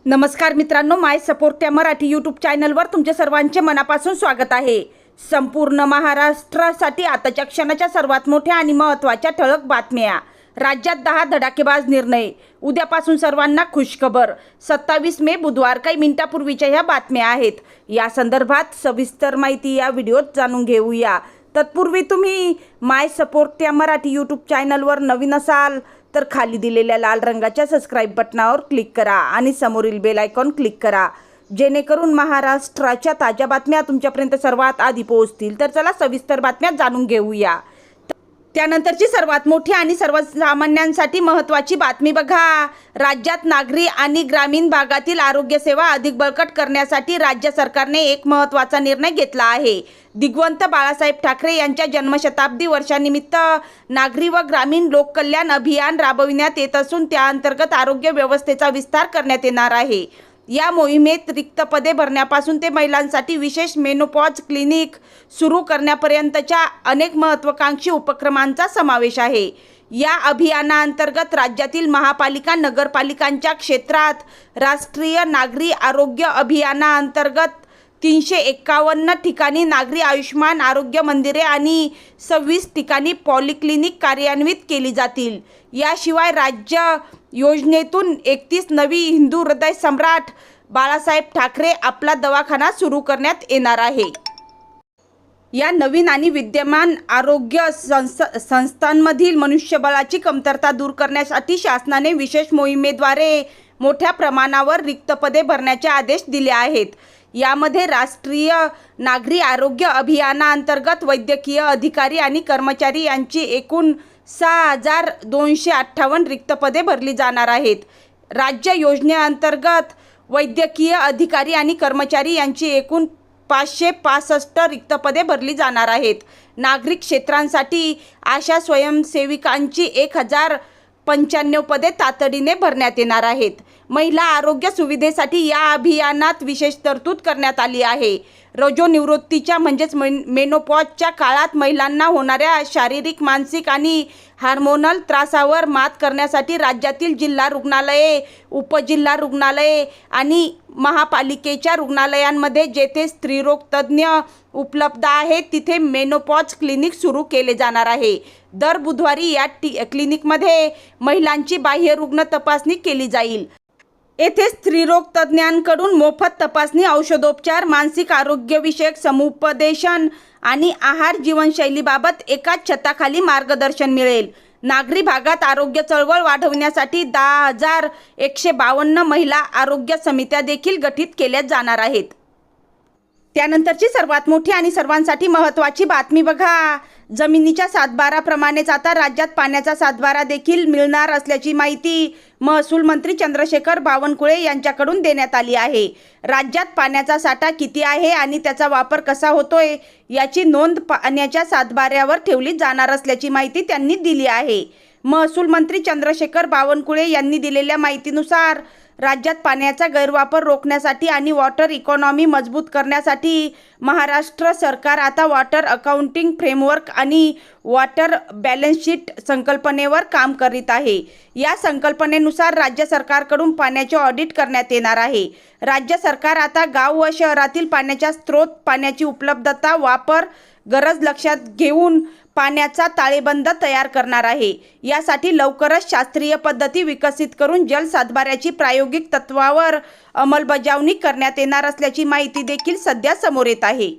नमस्कार मित्रांनो, माय सपोर्ट त्या मराठी यूट्यूब चॅनलवर तुमच्या सर्वांचे मनापासून स्वागत आहे। संपूर्ण महाराष्ट्रासाठी आताच्या क्षणाच्या सर्वात मोठ्या आणि महत्त्वाच्या ठळक बातम्या। राज्यात 10 धडाकेबाज निर्णय, उद्यापासून सर्वांना खुशखबर। 27 मे बुधवार काही मिनिटापूर्वीच्या ह्या बातम्या आहेत। या संदर्भात सविस्तर माहिती या व्हिडिओत जाणून घेऊया। तत्पूर्वी तुम्ही माय सपोर्ट त्या मराठी यूट्यूब चॅनलवर नवीन असाल तर खाली दिलेल्या लाल रंगाच्या सबस्क्राइब बटनावर क्लिक करा आणि समोरील बेल आयकॉन क्लिक करा, जेणेकरून महाराष्ट्राच्या ताज्या बातम्या तुमच्यापर्यंत सर्वात आधी पोहोचतील। तर चला सविस्तर बातम्या जाणून घेऊया। त्यानंतरची सर्वात मोठी आणि सर्वसामान्यांसाठी महत्त्वाची बातमी बघा। राज्यात नागरी आणि ग्रामीण भागातील आरोग्य सेवा अधिक बळकट करण्यासाठी राज्य सरकारने एक महत्त्वाचा निर्णय घेतला आहे। दिवंगत बाळासाहेब ठाकरे यांच्या जन्मशताब्दी वर्षानिमित्त नागरी व ग्रामीण लोककल्याण अभियान राबविण्यात येत असून त्या अंतर्गत आरोग्य व्यवस्थेचा विस्तार करण्यात येणार आहे। या मोहिमेत रिक्त पदे भरण्यापासून ते महिलांसाठी विशेष मेनोपॉज क्लिनिक सुरू करण्यापर्यंतच्या अनेक महत्त्वाकांक्षी उपक्रमांचा समावेश आहे। या अभियानाअंतर्गत राज्यातील महापालिका नगरपालिकांच्या क्षेत्रात राष्ट्रीय नागरी आरोग्य अभियानाअंतर्गत 351 ठिकाणी नागरी आयुष्मान आरोग्य मंदिरे आणि 26 ठिकाणी पॉलिक्लिनिक कार्यान्वित केली जातील। याशिवाय राज्य योजनेतून 31 नवी हिंदू हृदय सम्राट बाळासाहेब ठाकरे आपला दवाखाना सुरू करण्यात येणार आहे। या नवीन आणि विद्यमान आरोग्य संस्थांमधील मनुष्यबळाची कमतरता दूर करण्यासाठी शासनाने विशेष मोहिमेद्वारे मोठ्या प्रमाणावर रिक्त पदे भरण्याचे आदेश दिले आहेत। यामध्ये राष्ट्रीय नागरी आरोग्य अभियानाअंतर्गत वैद्यकीय अधिकारी आणि कर्मचारी यांची एकूण 6258 रिक्त पदे भरली जाणार आहेत। राज्य योजनेअंतर्गत वैद्यकीय अधिकारी आणि कर्मचारी यांची एकूण 565 रिक्त पदे भरली जाणार आहेत। नागरिक क्षेत्रांसाठी आशा स्वयंसेविकांची 1095 पदे तातडीने भरण्यात येणार आहेत। महिला आरोग्य सुविधेसाठी या अभियानात विशेष तरतूद करण्यात आली आहे। रजोनिवृत्तीच्या म्हणजेच मेनोपॉजच्या काळात महिलांना होणाऱ्या शारीरिक, मानसिक आणि हार्मोनल त्रासावर मात करण्यासाठी राज्यातील जिल्हा रुग्णालये, उपजिल्हा रुग्णालये आणि महापालिकेच्या रुग्णालयांमध्ये जेथे स्त्रीरोग तज्ज्ञ उपलब्ध आहेत तिथे मेनोपॉज क्लिनिक सुरू केले जाणार आहे। दर बुधवारी या क्लिनिकमध्ये महिलांची बाह्य रुग्ण तपासणी केली जाईल। येथे स्त्रीरोग तज्ज्ञांकडून मोफत तपासणी, औषधोपचार, मानसिक आरोग्यविषयक समुपदेशन आणि आहार जीवनशैलीबाबत एकाच छताखाली मार्गदर्शन मिळेल। नागरी भागात आरोग्य चळवळ वाढवण्यासाठी 10,152 महिला आरोग्य समित्या देखील गठीत केल्या जाणार आहेत। त्यानंतरची सर्वात मोठी आणि सर्वांसाठी महत्त्वाची बातमी बघा। जमिनीच्या सातबाराप्रमाणेच आता राज्यात पाण्याचा सातबारा देखील मिळणार असल्याची माहिती महसूल मंत्री चंद्रशेखर बावनकुळे यांच्याकडून देण्यात आली आहे। राज्यात पाण्याचा साठा किती आहे आणि त्याचा वापर कसा होतोय याची नोंद पाण्याच्या सातबाऱ्यावर ठेवली जाणार असल्याची माहिती त्यांनी दिली आहे। महसूल मंत्री चंद्रशेखर बावनकुळे यांनी दिलेल्या माहितीनुसार राज्यात पाण्याचा गैरवापर रोखण्यासाठी आणि वॉटर इकॉनॉमी मजबूत करण्यासाठी महाराष्ट्र सरकार आता वॉटर अकाउंटिंग फ्रेमवर्क आणि वॉटर बॅलन्स शीट संकल्पनेवर काम करीत आहे। या संकल्पनेनुसार राज्य सरकारकडून पाण्याचे ऑडिट करण्यात येणार आहे। राज्य सरकार आता गाव व शहरातील पाण्याच्या स्रोत, पाण्याची उपलब्धता, वापर, गरज लक्षात घेऊन पाण्याचा ताळेबंद तयार करणार आहे। यासाठी लवकरच शास्त्रीय पद्धती विकसित करून जल सातबाऱ्याची प्रायोगिक तत्वावर अंमलबजावणी करण्यात येणार असल्याची माहिती देखील सध्या समोर येत आहे।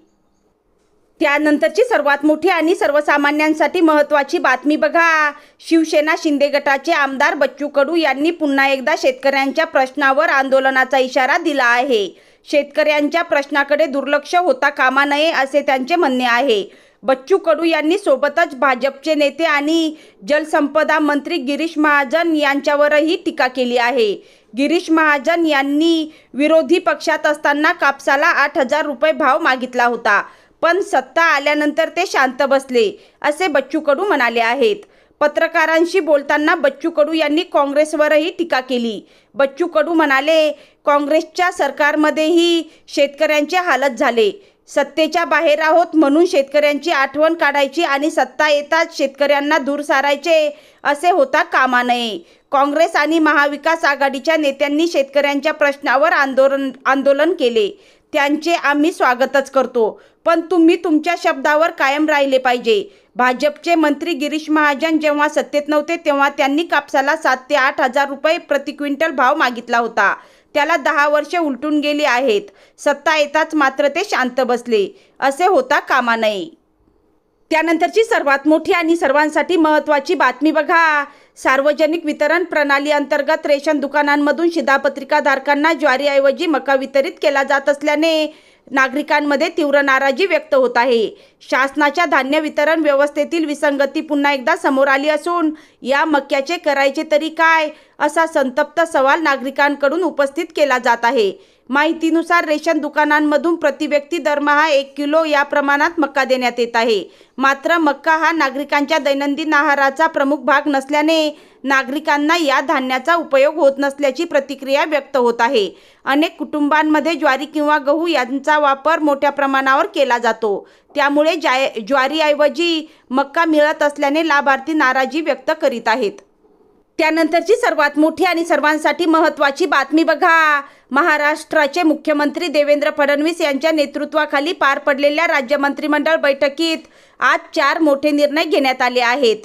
त्यानंतरची सर्वात मोठी आणि सर्वसामान्यांसाठी महत्त्वाची बातमी बघा। शिवसेना शिंदे गटाचे आमदार बच्चू कडू यांनी पुन्हा एकदा शेतकऱ्यांच्या प्रश्नावर आंदोलनाचा इशारा दिला आहे। शेतकऱ्यांच्या प्रश्नाकडे दुर्लक्ष होता कामा नये असे त्यांचे म्हणणे आहे। बच्चू कडू यांनी सोबतच भाजपचे नेते आणि जलसंपदा मंत्री गिरीश महाजन यांच्यावरही टीका केली आहे। गिरीश महाजन यांनी विरोधी पक्षात असताना कापसाला 8,000 रुपये भाव मागितला होता, पण सत्ता आल्यानंतर ते शांत बसले असे बच्चू कडू म्हणाले आहेत। पत्रकारांशी बोलताना बच्चू कडू यांनी काँग्रेसवरही टीका केली। बच्चू कडू म्हणाले, काँग्रेसच्या सरकारमध्येही शेतकऱ्यांचे हालत झाले। सत्तेच्या बाहेर आहोत म्हणून शेतकऱ्यांची आठवण काढायची आणि सत्ता येताच शेतकऱ्यांना दूर सारायचे असे होता कामा नये। काँग्रेस आणि महाविकास आघाडीच्या नेत्यांनी शेतकऱ्यांच्या प्रश्नावर आंदोलन केले. त्यांचे आम्ही स्वागतच करतो, पण तुम्ही तुमच्या शब्दावर कायम राहिले पाहिजे. भाजपचे मंत्री गिरीश महाजन जेव्हा सत्तेत नव्हते तेव्हा त्यांनी कापसाला 7 ते 8 हजार रुपये प्रति क्विंटल भाव मागितला होता. त्याला 10 वर्षे उलटून गेली आहेत. सत्ता येताच मात्र ते शांत बसले. असे होता कामा नये. त्यानंतरची सर्वात मोठी आणि सर्वांसाठी महत्त्वाची बातमी बघा. सार्वजनिक वितरण प्रणाली अंतर्गत रेशन दुकानांमधून शिधापत्रिकाधारकांना ज्वारीऐवजी मका वितरित केला जात असल्याने नागरिकांमध्ये तीव्र नाराजी व्यक्त होत आहे. शासनाच्या धान्य वितरण व्यवस्थेतील विसंगती पुन्हा एकदा समोर आली असून या मक्याचे करायचे तरी काय, असा संतप्त सवाल नागरिकांकडून उपस्थित केला जात आहे. माहितीनुसार रेशन दुकानांमधून प्रतिव्यक्ती दरमहा 1 किलो या प्रमाणात मका देण्यात येत आहे. मात्र मका हा नागरिकांच्या दैनंदिन आहाराचा प्रमुख भाग नसल्याने नागरिकांना या धान्याचा उपयोग होत नसल्याची प्रतिक्रिया व्यक्त होत आहे. अनेक कुटुंबांमध्ये ज्वारी किंवा गहू यांचा वापर मोठ्या प्रमाणावर केला जातो. त्यामुळे ज्वारीऐवजी मका मिळत असल्याने लाभार्थी नाराजी व्यक्त करीत आहेत. त्यानंतरची सर्वात मोठी आणि सर्वांसाठी महत्त्वाची बातमी बघा. महाराष्ट्राचे मुख्यमंत्री देवेंद्र फडणवीस यांच्या नेतृत्वाखाली पार पडलेल्या राज्य मंत्रिमंडळ बैठकीत आज 4 मोठे निर्णय घेण्यात आले आहेत.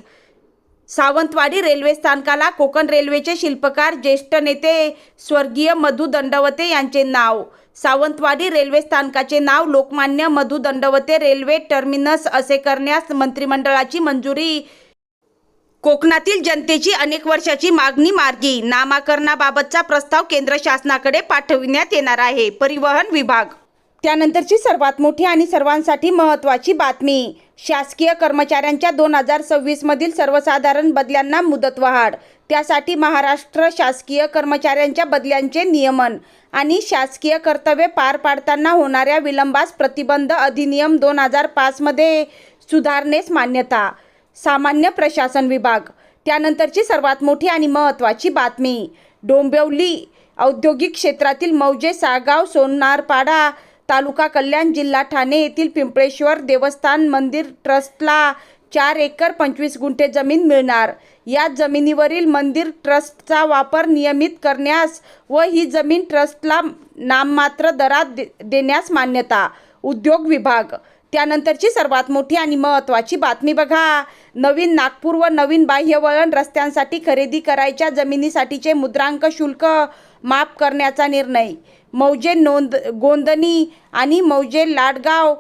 सावंतवाडी रेल्वे स्थानकाला कोकण रेल्वेचे शिल्पकार ज्येष्ठ नेते स्वर्गीय मधु दंडवते यांचे नाव. सावंतवाडी रेल्वे स्थानकाचे नाव लोकमान्य मधु दंडवते रेल्वे टर्मिनस असे करण्यास मंत्रिमंडळाची मंजुरी. कोकणातील जनतेची अनेक वर्षाची मागणी मार्गी. नामाकरणाबाबतचा प्रस्ताव केंद्र शासनाकडे पाठविण्यात येणार आहे. परिवहन विभाग. त्यानंतरची सर्वात मोठी आणि सर्वांसाठी महत्त्वाची बातमी. शासकीय कर्मचाऱ्यांच्या 2026 मधील सर्वसाधारण बदल्यांना मुदतवाढ. त्यासाठी महाराष्ट्र शासकीय कर्मचाऱ्यांच्या बदल्यांचे नियमन आणि शासकीय कर्तव्ये पार पाडताना होणाऱ्या विलंबास प्रतिबंध अधिनियम 2005 मध्ये सुधारणेस मान्यता. सामान्य प्रशासन विभाग. त्यानंतरची सर्वात मोठी आणि महत्त्वाची बातमी. डोंबिवली औद्योगिक क्षेत्रातील मौजे, सागाव, सोनारपाडा तालुका कल्याण जिल्हा ठाणे येथील पिंपळेश्वर देवस्थान मंदिर ट्रस्टला 4 एकर 25 गुंठे जमीन मिळणार. या जमिनीवरील मंदिर ट्रस्टचा वापर नियमित करण्यास व ही जमीन ट्रस्टला नाममात्र दरात देण्यास मान्यता. उद्योग विभाग. त्यानंतरची सर्वात मोठी आणि महत्त्वाची बातमी बघा. नवीन नागपूर व नवीन बाह्यवळण रस्त्यांसाठी खरेदी करायच्या जमिनीसाठीचे मुद्रांक शुल्क माफ करण्याचा निर्णय. मौजे गोंदणी आणि मौजे लाडगाव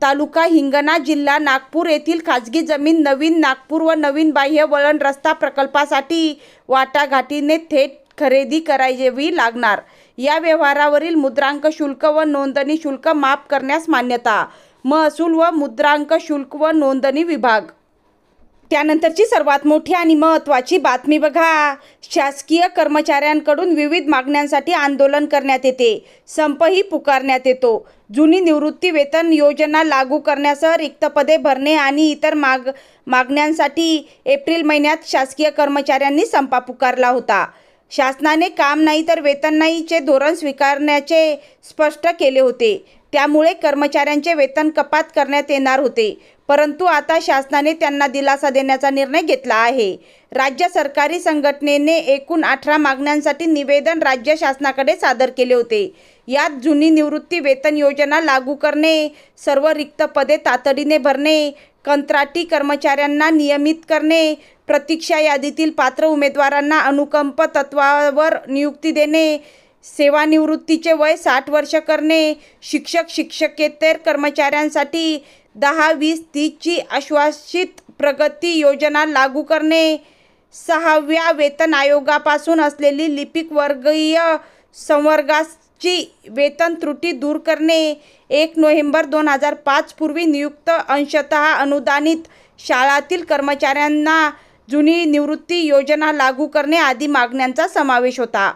तालुका हिंगणा जिल्हा नागपूर येथील खाजगी जमीन नवीन नागपूर व नवीन बाह्यवळण रस्ता प्रकल्पासाठी वाटाघाटीने थेट खरेदी करावी लागणार. या व्यवहारावरील मुद्रांक शुल्क व नोंदणी शुल्क माफ करण्यास मान्यता. महसूल व मुद्रांक शुल्क व नोंदणी विभाग. त्यानंतरची सर्वात मोठी आणि महत्त्वाची बातमी बघा. शासकीय कर्मचाऱ्यांकडून विविध मागण्यांसाठी आंदोलन करण्यात येते. संपही पुकारण्यात येतो. जुनी निवृत्ती वेतन योजना लागू करण्यासह रिक्त पदे भरणे आणि इतर मागण्यांसाठी एप्रिल महिन्यात शासकीय कर्मचाऱ्यांनी संप पुकारला होता. शासनाने काम नाही तर वेतन नाहीचे धोरण स्वीकारण्याचे स्पष्ट केले होते. त्यामुळे कर्मचाऱ्यांचे वेतन कपात करण्यात येणार होते. परंतु आता शासनाने त्यांना दिलासा देण्याचा निर्णय घेतला आहे. राज्य सरकारी संघटनेने एकूण 18 मागण्यांसाठी निवेदन राज्य शासनाकडे सादर केले होते. यात जुनी निवृत्ती वेतन योजना लागू करणे, सर्व रिक्त पदे तातडीने भरणे, कंत्राटी कर्मचाऱ्यांना नियमित करणे, प्रतीक्षा यादीतील पात्र उमेदवारांना अनुकंप तत्वावर नियुक्ती देणे, सेवानिवृत्तीचे वय 60 वर्ष करणे, शिक्षक शिक्षकेतर कर्मचाऱ्यांसाठी 10-20-30 ची आश्वासित प्रगती योजना लागू करणे, 6व्या वेतन आयोगापासून असलेली लिपिक वर्गीय संवर्गाची वेतन त्रुटी दूर करणे, 1 नोव्हेंबर 2005 पूर्वी नियुक्त अंशतः अनुदानित शाळातील कर्मचाऱ्यांना जुनी निवृत्ती योजना लागू करणे आदी मागण्यांचा समावेश होता.